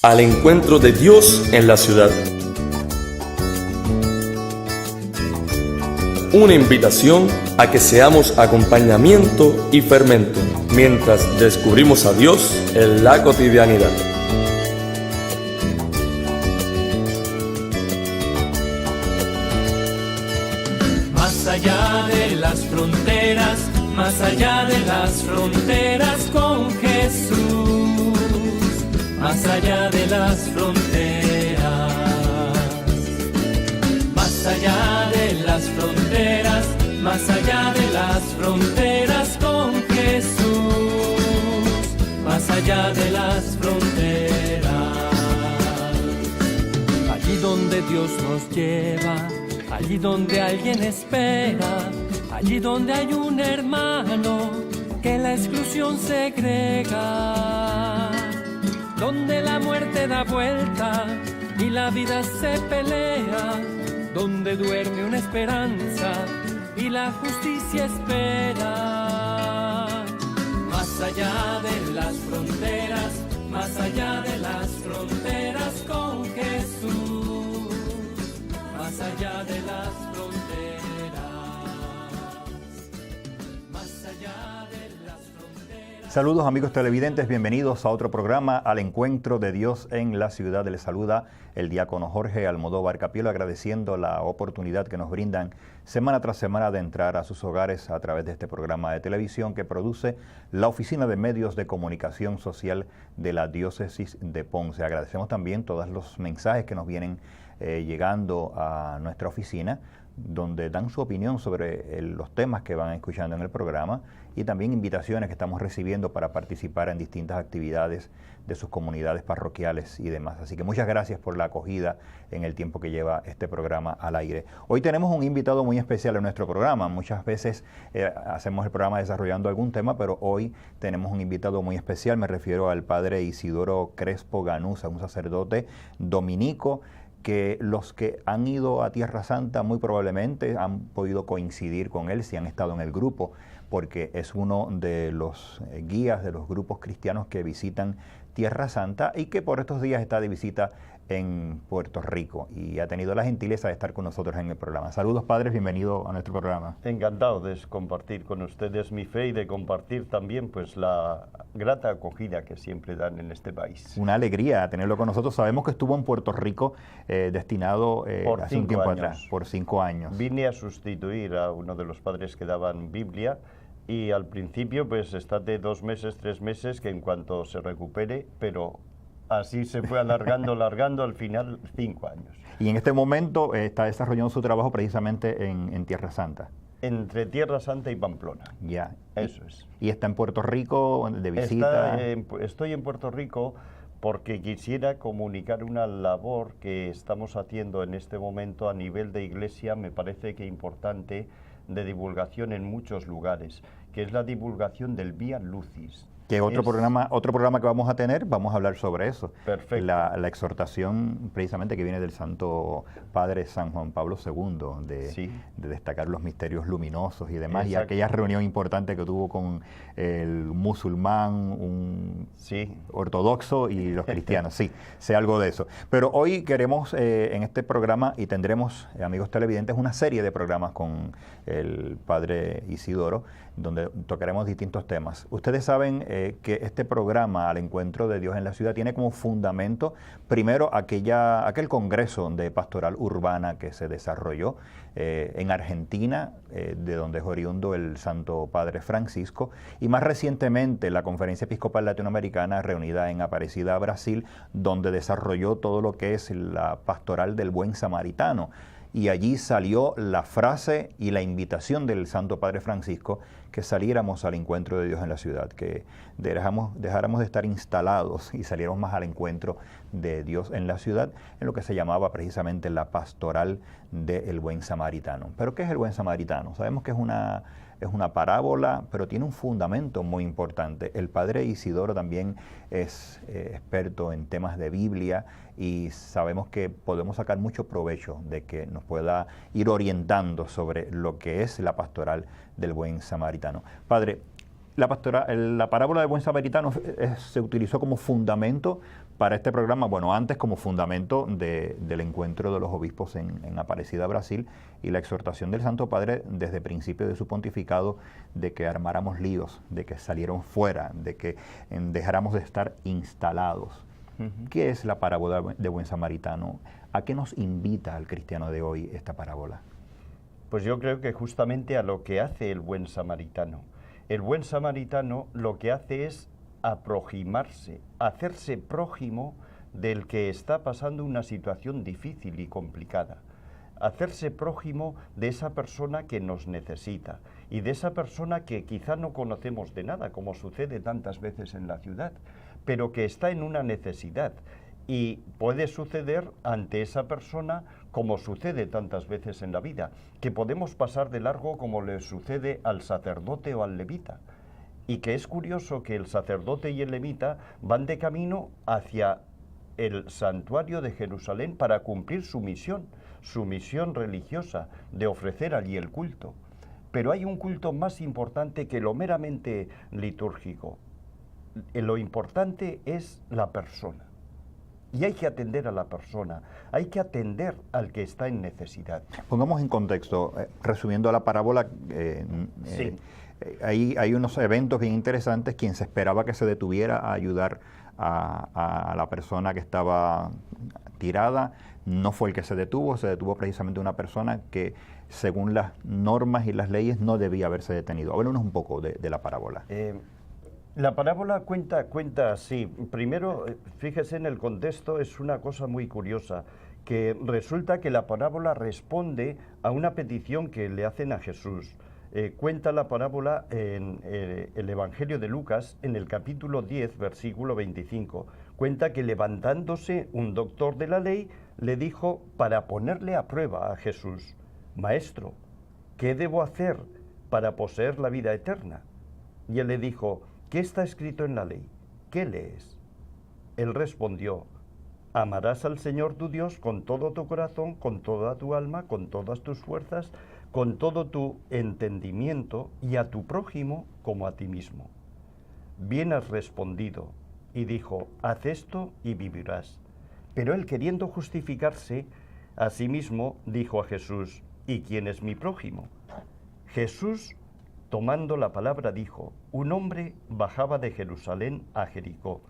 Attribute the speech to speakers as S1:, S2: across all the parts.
S1: Al encuentro de Dios en la ciudad. Una invitación a que seamos acompañamiento y fermento mientras descubrimos a Dios en la cotidianidad.
S2: Más allá de las fronteras, más allá de las fronteras con Jesús, más allá de las fronteras, más allá de las fronteras, más allá de las fronteras con Jesús, más allá de las fronteras. Allí donde Dios nos lleva, allí donde alguien espera, allí donde hay un hermano que la exclusión segrega, donde la muerte da vuelta y la vida se pelea, donde duerme una esperanza y la justicia espera. Más allá de las fronteras, más allá de las fronteras con Jesús, más allá de las fronteras, más allá de las fronteras.
S3: Saludos amigos televidentes, bienvenidos a otro programa, Al Encuentro de Dios en la Ciudad. Les saluda el diácono Jorge Almodóvar Capielo, agradeciendo la oportunidad que nos brindan semana tras semana de entrar a sus hogares a través de este programa de televisión que produce la Oficina de Medios de Comunicación Social de la Diócesis de Ponce. Agradecemos también todos los mensajes que nos vienen llegando a nuestra oficina, donde dan su opinión sobre los temas que van escuchando en el programa y también invitaciones que estamos recibiendo para participar en distintas actividades de sus comunidades parroquiales y demás. Así que muchas gracias por la acogida en el tiempo que lleva este programa al aire. Hoy tenemos un invitado muy especial en nuestro programa. Muchas veces hacemos el programa desarrollando algún tema, pero hoy tenemos un invitado muy especial. Me refiero al padre Isidoro Crespo Ganuza, un sacerdote dominico, que los que han ido a Tierra Santa muy probablemente han podido coincidir con él si han estado en el grupo, porque es uno de los guías de los grupos cristianos que visitan Tierra Santa y que por estos días está de visita en Puerto Rico y ha tenido la gentileza de estar con nosotros en el programa. Saludos, padres, bienvenido a nuestro programa.
S4: Encantado de compartir con ustedes mi fe y de compartir también pues la grata acogida que siempre dan en este país.
S3: Una alegría tenerlo con nosotros. Sabemos que estuvo en Puerto Rico destinado hace un tiempo atrás, por 5 años.
S4: Vine a sustituir a uno de los padres que daban Biblia y al principio pues estate 2 meses, 3 meses, que en cuanto se recupere, pero así se fue alargando, al final 5 años.
S3: Y en este momento está desarrollando su trabajo precisamente en Tierra Santa.
S4: Entre Tierra Santa y Pamplona.
S3: Ya.
S4: Eso es.
S3: ¿Y está en Puerto Rico de visita?
S4: Estoy en Puerto Rico porque quisiera comunicar una labor que estamos haciendo en este momento a nivel de iglesia, me parece que importante, de divulgación en muchos lugares, que es la divulgación del Vía Lucis.
S3: Que otro programa que vamos a tener, vamos a hablar sobre eso.
S4: Perfecto.
S3: La exhortación precisamente que viene del Santo Padre San Juan Pablo II, de destacar los misterios luminosos y demás. Exacto. Y aquella reunión importante que tuvo con el musulmán, un ortodoxo y los cristianos. Sí, sé algo de eso. Pero hoy queremos en este programa, y tendremos, amigos televidentes, una serie de programas con el Padre Isidoro, donde tocaremos distintos temas. Ustedes saben que este programa, Al Encuentro de Dios en la Ciudad, tiene como fundamento, primero, aquel congreso de pastoral urbana que se desarrolló en Argentina, de donde es oriundo el Santo Padre Francisco, y más recientemente la Conferencia Episcopal Latinoamericana reunida en Aparecida, Brasil, donde desarrolló todo lo que es la pastoral del Buen Samaritano. Y allí salió la frase y la invitación del Santo Padre Francisco que saliéramos al encuentro de Dios en la ciudad, que dejáramos de estar instalados y saliéramos más al encuentro de Dios en la ciudad, en lo que se llamaba precisamente la pastoral del Buen Samaritano. ¿Pero qué es el Buen Samaritano? Sabemos que es una parábola, pero tiene un fundamento muy importante. El Padre Isidoro también es experto en temas de Biblia y sabemos que podemos sacar mucho provecho de que nos pueda ir orientando sobre lo que es la pastoral del Buen Samaritano. Padre, la parábola del Buen Samaritano se utilizó como fundamento para este programa, bueno, antes como fundamento del encuentro de los obispos en Aparecida, Brasil, y la exhortación del Santo Padre desde principio de su pontificado de que armáramos líos, de que salieron fuera, de que dejáramos de estar instalados. ¿Qué es la parábola de Buen Samaritano? ¿A qué nos invita al cristiano de hoy esta parábola?
S4: Pues yo creo que justamente a lo que hace el buen samaritano. El buen samaritano lo que hace es aproximarse, hacerse prójimo del que está pasando una situación difícil y complicada. Hacerse prójimo de esa persona que nos necesita y de esa persona que quizá no conocemos de nada, como sucede tantas veces en la ciudad, pero que está en una necesidad. Y puede suceder ante esa persona como sucede tantas veces en la vida, que podemos pasar de largo como le sucede al sacerdote o al levita. Y que es curioso que el sacerdote y el levita van de camino hacia el santuario de Jerusalén para cumplir su misión religiosa de ofrecer allí el culto. Pero hay un culto más importante que lo meramente litúrgico. Lo importante es la persona. Y hay que atender a la persona, hay que atender al que está en necesidad.
S3: Pongamos en contexto, resumiendo la parábola,
S4: Sí.
S3: Hay unos eventos bien interesantes. Quien se esperaba que se detuviera a ayudar a la persona que estaba tirada, no fue el que se detuvo precisamente una persona que según las normas y las leyes no debía haberse detenido. Háblanos un poco de la parábola.
S4: La parábola cuenta así. Primero, fíjese en el contexto, es una cosa muy curiosa, que resulta que la parábola responde a una petición que le hacen a Jesús. Cuenta la parábola en el Evangelio de Lucas, en el capítulo 10, versículo 25. Cuenta que levantándose un doctor de la ley, le dijo para ponerle a prueba a Jesús: Maestro, ¿qué debo hacer para poseer la vida eterna? Y él le dijo: ¿qué está escrito en la ley? ¿Qué lees? Él respondió: amarás al Señor tu Dios con todo tu corazón, con toda tu alma, con todas tus fuerzas, con todo tu entendimiento, y a tu prójimo como a ti mismo. Bien has respondido. Y dijo: haz esto y vivirás. Pero él, queriendo justificarse a sí mismo, dijo a Jesús: ¿y quién es mi prójimo? Jesús, tomando la palabra, dijo: un hombre bajaba de Jerusalén a Jericó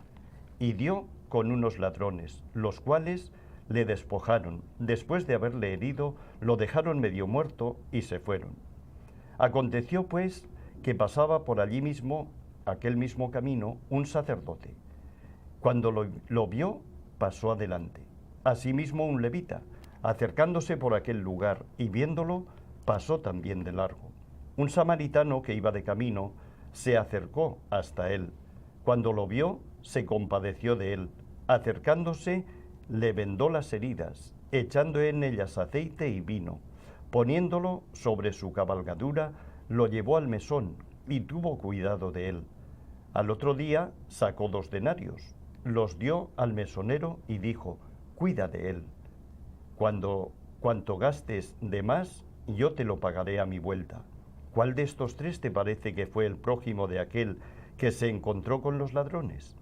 S4: y dio con unos ladrones, los cuales le despojaron. Después de haberle herido, lo dejaron medio muerto y se fueron. Aconteció pues que pasaba por allí mismo, aquel mismo camino, un sacerdote. Cuando lo vio, pasó adelante. Asimismo un levita, acercándose por aquel lugar y viéndolo, pasó también de largo. Un samaritano que iba de camino se acercó hasta él. Cuando lo vio, se compadeció de él. Acercándose, le vendó las heridas, echando en ellas aceite y vino. Poniéndolo sobre su cabalgadura, lo llevó al mesón y tuvo cuidado de él. Al otro día sacó 2 denarios, los dio al mesonero y dijo: cuida de él. Cuanto gastes de más, yo te lo pagaré a mi vuelta. ¿Cuál de estos 3 te parece que fue el prójimo de aquel que se encontró con los ladrones?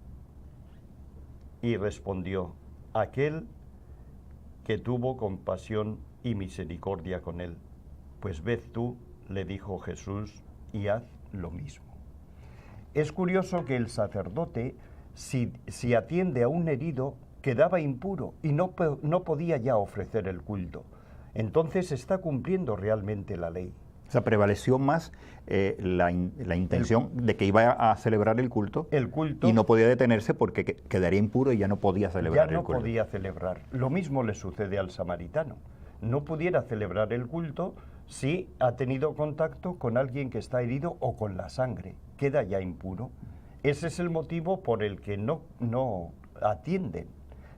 S4: Y respondió: aquel que tuvo compasión y misericordia con él. Pues ved tú, le dijo Jesús, y haz lo mismo. Es curioso que el sacerdote, si atiende a un herido, quedaba impuro y no podía ya ofrecer el culto. Entonces está cumpliendo realmente la ley.
S3: O sea, prevaleció más la intención de que iba a celebrar el culto, y no podía detenerse porque quedaría impuro y ya no podía celebrar el culto.
S4: Ya no podía celebrar. Lo mismo le sucede al samaritano. No pudiera celebrar el culto si ha tenido contacto con alguien que está herido o con la sangre. Queda ya impuro. Ese es el motivo por el que no atienden,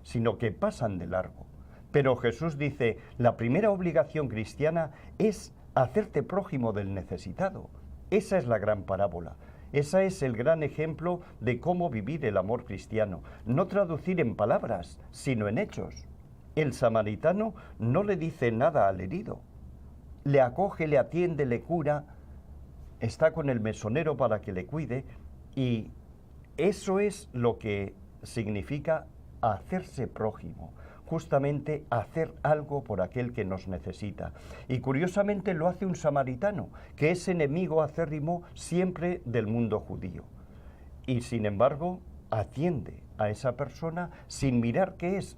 S4: sino que pasan de largo. Pero Jesús dice: la primera obligación cristiana es hacerte prójimo del necesitado. Esa es la gran parábola. Ese es el gran ejemplo de cómo vivir el amor cristiano. No traducir en palabras, sino en hechos. El samaritano no le dice nada al herido. Le acoge, le atiende, le cura, está con el mesonero para que le cuide, y eso es lo que significa a hacerse prójimo, justamente a hacer algo por aquel que nos necesita. Y curiosamente lo hace un samaritano, que es enemigo acérrimo siempre del mundo judío. Y sin embargo, atiende a esa persona sin mirar qué es.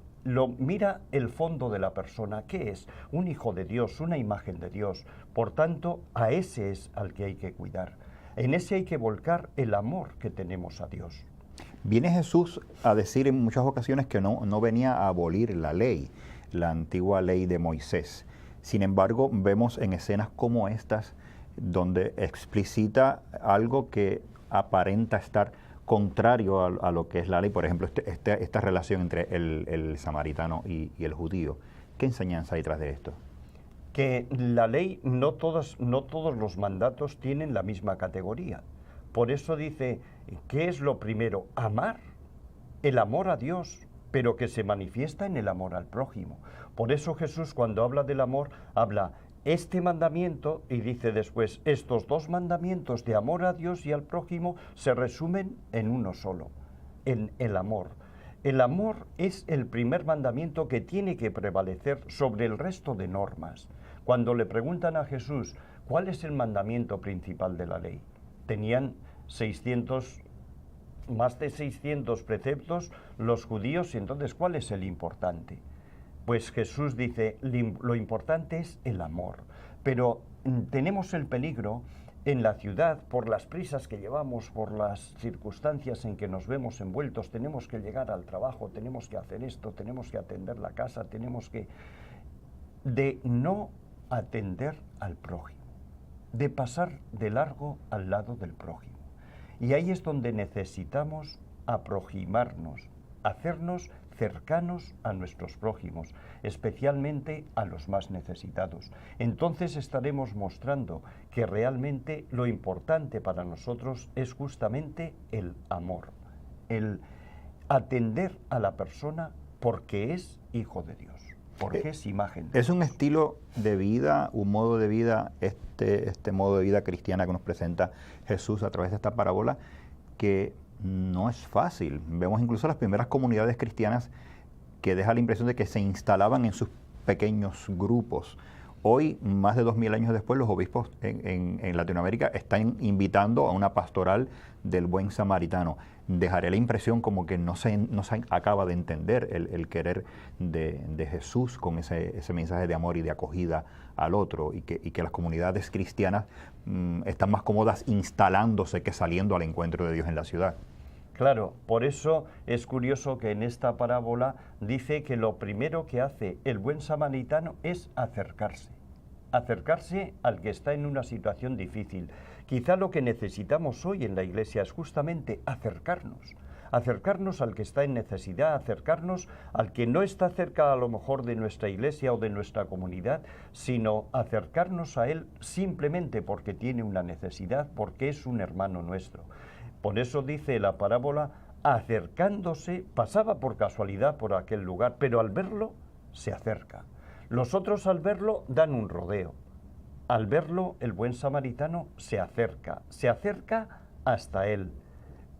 S4: Mira el fondo de la persona, ¿qué es? Un hijo de Dios, una imagen de Dios. Por tanto, a ese es al que hay que cuidar. En ese hay que volcar el amor que tenemos a Dios.
S3: Viene Jesús a decir en muchas ocasiones que no venía a abolir la ley, la antigua ley de Moisés. Sin embargo, vemos en escenas como estas, donde explicita algo que aparenta estar contrario a lo que es la ley. Por ejemplo, esta relación entre el samaritano y el judío. ¿Qué enseñanza hay tras de esto?
S4: Que la ley, no todos los mandatos tienen la misma categoría. Por eso dice, ¿qué es lo primero? Amar, el amor a Dios, pero que se manifiesta en el amor al prójimo. Por eso Jesús, cuando habla del amor, habla este mandamiento y dice después, estos dos mandamientos de amor a Dios y al prójimo se resumen en uno solo, en el amor. El amor es el primer mandamiento que tiene que prevalecer sobre el resto de normas. Cuando le preguntan a Jesús, ¿cuál es el mandamiento principal de la ley? Tenían más de 600 preceptos los judíos, y entonces, ¿cuál es el importante? Pues Jesús dice, lo importante es el amor. Pero tenemos el peligro en la ciudad, por las prisas que llevamos, por las circunstancias en que nos vemos envueltos, tenemos que llegar al trabajo, tenemos que hacer esto, tenemos que atender la casa, de no atender al prójimo, de pasar de largo al lado del prójimo. Y ahí es donde necesitamos aproximarnos, hacernos cercanos a nuestros prójimos, especialmente a los más necesitados. Entonces estaremos mostrando que realmente lo importante para nosotros es justamente el amor, el atender a la persona porque es hijo de Dios, porque es imagen de Dios.
S3: Es un estilo de vida, un modo de vida, este modo de vida cristiana que nos presenta Jesús a través de esta parábola, que no es fácil. Vemos incluso las primeras comunidades cristianas que deja la impresión de que se instalaban en sus pequeños grupos. Hoy, más de 2000 años después, los obispos en Latinoamérica están invitando a una pastoral del buen samaritano. Dejaré la impresión como que no se acaba de entender el querer de Jesús con ese mensaje de amor y de acogida al otro, y que las comunidades cristianas están más cómodas instalándose que saliendo al encuentro de Dios en la ciudad.
S4: Claro, por eso es curioso que en esta parábola dice que lo primero que hace el buen samaritano es acercarse al que está en una situación difícil. Quizá lo que necesitamos hoy en la Iglesia es justamente acercarnos al que está en necesidad, acercarnos al que no está cerca a lo mejor de nuestra Iglesia o de nuestra comunidad, sino acercarnos a él simplemente porque tiene una necesidad, porque es un hermano nuestro. Por eso dice la parábola, acercándose, pasaba por casualidad por aquel lugar, pero al verlo se acerca. Los otros al verlo dan un rodeo. Al verlo, el buen samaritano se acerca hasta él.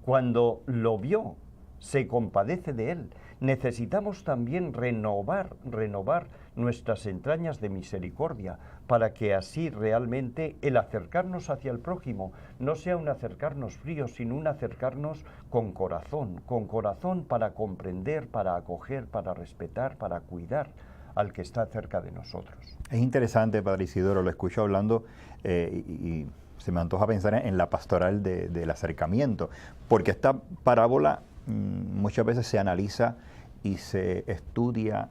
S4: Cuando lo vio, se compadece de él. Necesitamos también renovar nuestras entrañas de misericordia, para que así realmente el acercarnos hacia el prójimo no sea un acercarnos frío, sino un acercarnos con corazón para comprender, para acoger, para respetar, para cuidar al que está cerca de nosotros.
S3: Es interesante, Padre Isidoro, lo escucho hablando y se me antoja pensar en la pastoral del acercamiento, porque esta parábola muchas veces se analiza y se estudia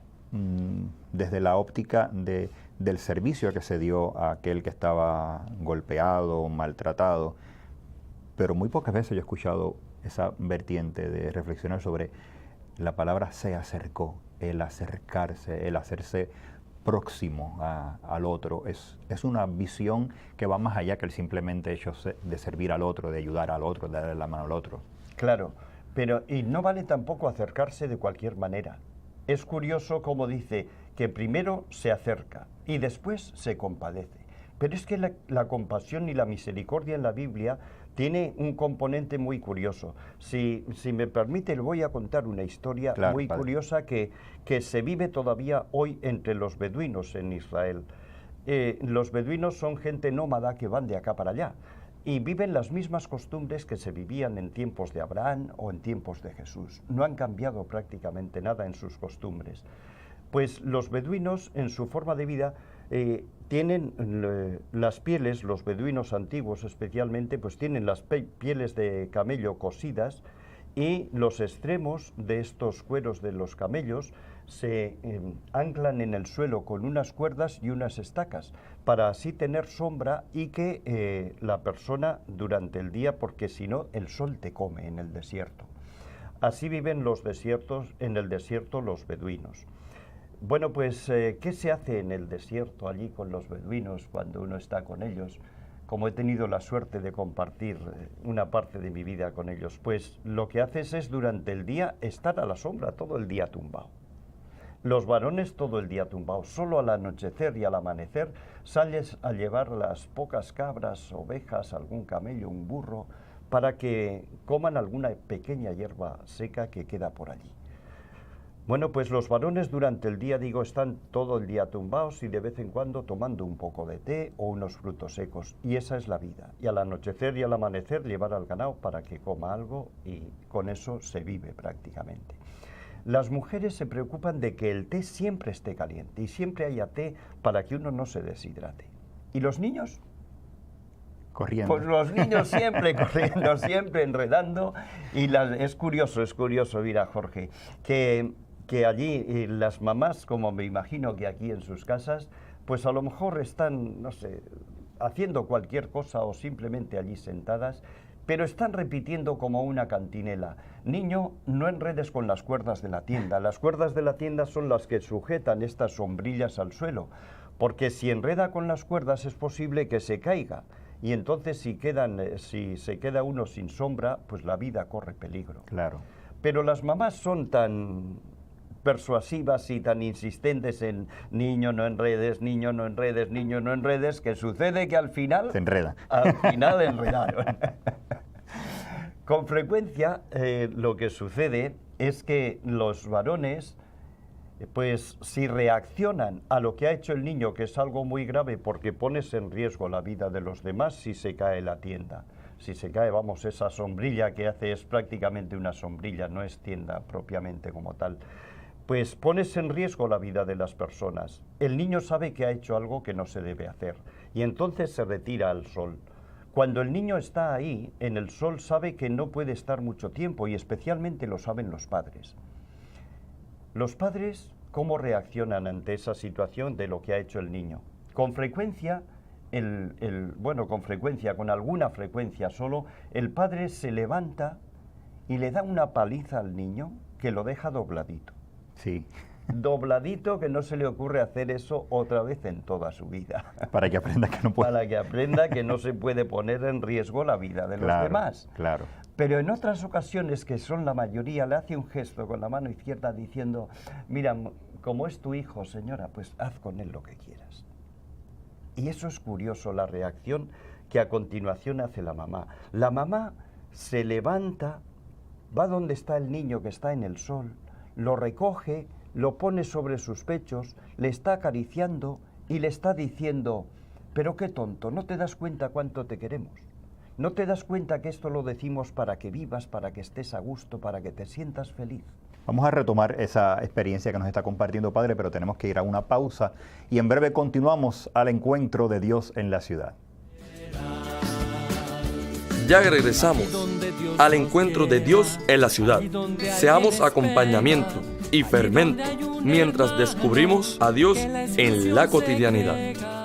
S3: desde la óptica del servicio que se dio a aquel que estaba golpeado, maltratado, pero muy pocas veces yo he escuchado esa vertiente de reflexionar sobre la palabra se acercó, el acercarse, el hacerse próximo al otro. Es una visión que va más allá que el simplemente hecho de servir al otro, de ayudar al otro, de darle la mano al otro.
S4: Claro, pero y no vale tampoco acercarse de cualquier manera. Es curioso cómo dice que primero se acerca y después se compadece. Pero es que la compasión y la misericordia en la Biblia tiene un componente muy curioso. Si me permite, le voy a contar una historia muy curiosa que se vive todavía hoy entre los beduinos en Israel. Los beduinos son gente nómada que van de acá para allá y viven las mismas costumbres que se vivían en tiempos de Abraham o en tiempos de Jesús. No han cambiado prácticamente nada en sus costumbres. Pues los beduinos, en su forma de vida, tienen las pieles, los beduinos antiguos especialmente, pues tienen las pieles de camello cosidas, y los extremos de estos cueros de los camellos se anclan en el suelo con unas cuerdas y unas estacas, para así tener sombra y que la persona durante el día, porque si no el sol te come en el desierto. Así viven en el desierto los beduinos. Bueno, pues, ¿qué se hace en el desierto allí con los beduinos cuando uno está con ellos? Como he tenido la suerte de compartir una parte de mi vida con ellos, pues lo que haces es durante el día estar a la sombra, todo el día tumbado. Los varones todo el día tumbados, solo al anochecer y al amanecer sales a llevar las pocas cabras, ovejas, algún camello, un burro, para que coman alguna pequeña hierba seca que queda por allí. Bueno, pues los varones durante el día, están todo el día tumbados y de vez en cuando tomando un poco de té o unos frutos secos, y esa es la vida. Y al anochecer y al amanecer llevar al ganado para que coma algo, y con eso se vive prácticamente. Las mujeres se preocupan de que el té siempre esté caliente y siempre haya té para que uno no se deshidrate. ¿Y los niños?
S3: Corriendo.
S4: Pues los niños siempre corriendo, siempre enredando, y es curioso, mira, Jorge, que allí las mamás, como me imagino que aquí en sus casas, pues a lo mejor están, no sé, haciendo cualquier cosa o simplemente allí sentadas, pero están repitiendo como una cantinela: niño, no enredes con las cuerdas de la tienda. Las cuerdas de la tienda son las que sujetan estas sombrillas al suelo, porque si enreda con las cuerdas es posible que se caiga, y entonces si se queda uno sin sombra, pues la vida corre peligro.
S3: Claro.
S4: Pero las mamás son tan persuasivas y tan insistentes en niño no enredes, niño no enredes, niño no enredes, que sucede que al final
S3: se enreda.
S4: Al final enredaron. Con frecuencia lo que sucede es que los varones, pues si reaccionan a lo que ha hecho el niño, que es algo muy grave porque pones en riesgo la vida de los demás si se cae la tienda. Si se cae, vamos, esa sombrilla que hace es prácticamente una sombrilla, no es tienda propiamente como tal. Pues pones en riesgo la vida de las personas. El niño sabe que ha hecho algo que no se debe hacer y entonces se retira al sol. Cuando el niño está ahí, en el sol, sabe que no puede estar mucho tiempo, y especialmente lo saben los padres. Los padres, ¿cómo reaccionan ante esa situación de lo que ha hecho el niño? Con frecuencia, con alguna frecuencia solo, el padre se levanta y le da una paliza al niño que lo deja dobladito.
S3: Sí.
S4: Dobladito, que no se le ocurre hacer eso otra vez en toda su vida.
S3: Para que aprenda que no puede.
S4: Para que aprenda que no se puede poner en riesgo la vida de los demás.
S3: Claro.
S4: Pero en otras ocasiones, que son la mayoría, le hace un gesto con la mano izquierda diciendo: mira, como es tu hijo, señora, pues haz con él lo que quieras. Y eso es curioso, la reacción que a continuación hace la mamá. La mamá se levanta, va donde está el niño que está en el sol, lo recoge, lo pone sobre sus pechos, le está acariciando y le está diciendo: pero qué tonto, ¿no te das cuenta cuánto te queremos? ¿No te das cuenta que esto lo decimos para que vivas, para que estés a gusto, para que te sientas feliz?
S3: Vamos a retomar esa experiencia que nos está compartiendo, Padre, pero tenemos que ir a una pausa y en breve continuamos al encuentro de Dios en la ciudad.
S1: Ya regresamos al encuentro de Dios en la ciudad. Seamos acompañamiento y fermento mientras descubrimos a Dios en la cotidianidad.